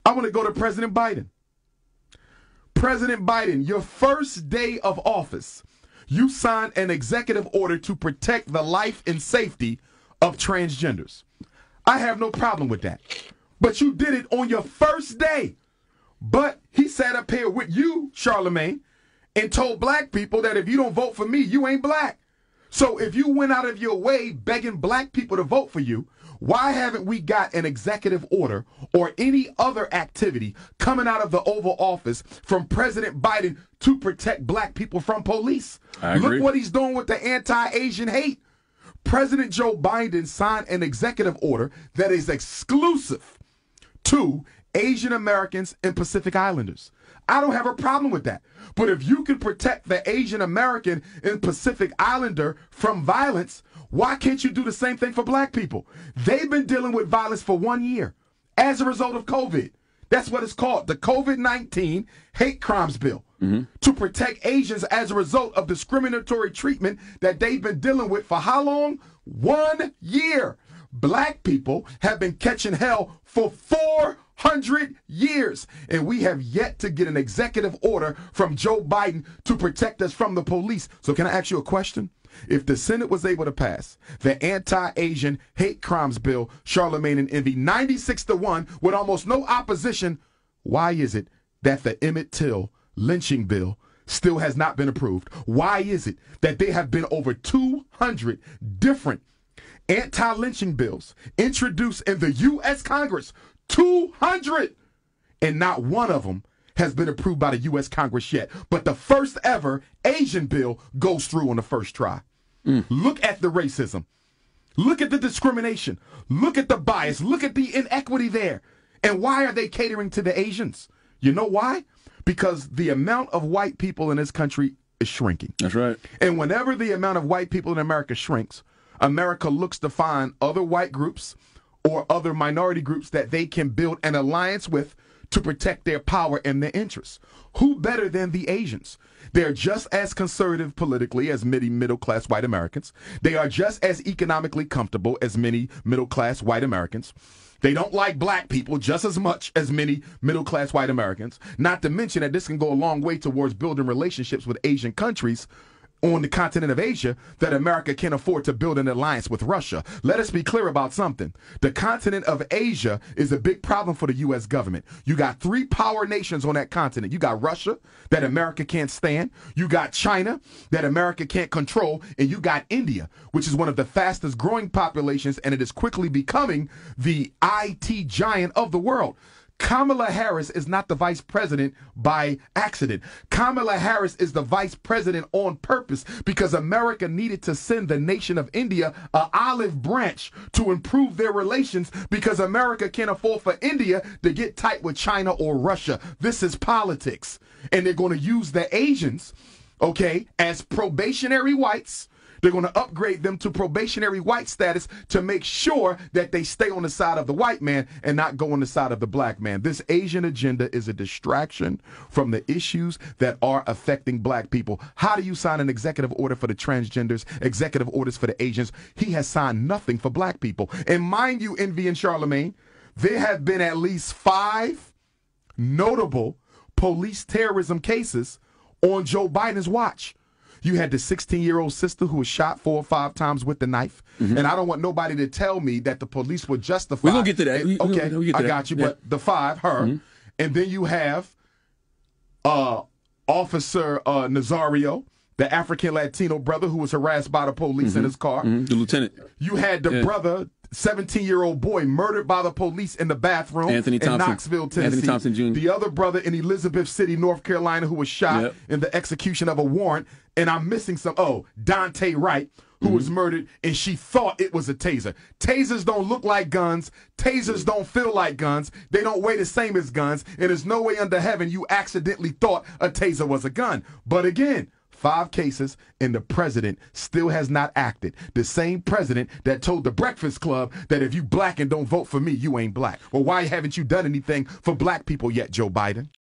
I want to go to President Biden. President Biden, your first day of office, you signed an executive order to protect the life and safety of transgenders. I have no problem with that. But you did it on your first day. But he sat up here with you, Charlamagne, and told black people that if you don't vote for me, you ain't black. So if you went out of your way begging black people to vote for you, why haven't we got an executive order or any other activity coming out of the Oval Office from President Biden to protect black people from police? I agree. Look what he's doing with the anti-Asian hate. President Joe Biden signed an executive order that is exclusive to Asian Americans and Pacific Islanders. I don't have a problem with that. But if you can protect the Asian American and Pacific Islander from violence, why can't you do the same thing for black people? They've been dealing with violence for 1 year as a result of COVID. That's what it's called, the COVID-19 Hate Crimes Bill, to protect Asians as a result of discriminatory treatment that they've been dealing with for how long? 1 year. Black people have been catching hell for 400 years, and we have yet to get an executive order from Joe Biden to protect us from the police. So can I ask you a question? If the Senate was able to pass the anti-Asian hate crimes bill, Charlamagne and Envy, 96-1 with almost no opposition, why is it that the Emmett Till lynching bill still has not been approved? Why is it that there have been over 200 different anti-lynching bills introduced in the U.S. Congress? 200! And not one of them has been approved by the U.S. Congress yet. But the first ever Asian bill goes through on the first try. Look at the racism. Look at the discrimination. Look at the bias. Look at the inequity there. And why are they catering to the Asians? You know why? Because the amount of white people in this country is shrinking. That's right. And whenever the amount of white people in America shrinks, America looks to find other white groups or other minority groups that they can build an alliance with to protect their power and their interests. Who better than the Asians? They're just as conservative politically as many middle-class white Americans. They are just as economically comfortable as many middle-class white Americans. They don't like black people just as much as many middle-class white Americans. Not to mention that this can go a long way towards building relationships with Asian countries on the continent of Asia that America can't afford to build an alliance with Russia. Let us be clear about something. The continent of Asia is a big problem for the U.S. government. You got 3 power nations on that continent. You got Russia, that America can't stand. You got China, that America can't control. And you got India, which is one of the fastest growing populations, and it is quickly becoming the IT giant of the world. Kamala Harris is not the vice president by accident. Kamala Harris is the vice president on purpose because America needed to send the nation of India an olive branch to improve their relations because America can't afford for India to get tight with China or Russia. This is politics. And they're going to use the Asians, okay, as probationary whites. They're going to upgrade them to probationary white status to make sure that they stay on the side of the white man and not go on the side of the black man. This Asian agenda is a distraction from the issues that are affecting black people. How do you sign an executive order for the transgenders, executive orders for the Asians? He has signed nothing for black people. And mind you, Envy and Charlamagne, there have been at least 5 notable police terrorism cases on Joe Biden's watch. You had the 16-year-old sister who was shot 4 or 5 times with the knife. And I don't want nobody to tell me that the police were justified. We're going to get to that. Okay, I got you. Yeah. But the 5, her. And then you have Officer Nazario, the African Latino brother who was harassed by the police in his car. The lieutenant. You had the brother, 17-year-old boy, murdered by the police in the bathroom in Knoxville, Tennessee. Anthony Thompson Jr. The other brother in Elizabeth City, North Carolina, who was shot in the execution of a warrant. And I'm missing some. Oh, Dante Wright, who was murdered, and she thought it was a taser. Tasers don't look like guns. Tasers don't feel like guns. They don't weigh the same as guns. And there's no way under heaven you accidentally thought a taser was a gun. But again, 5 cases, and the president still has not acted. The same president that told the Breakfast Club that if you black and don't vote for me, you ain't black. Well, why haven't you done anything for black people yet, Joe Biden?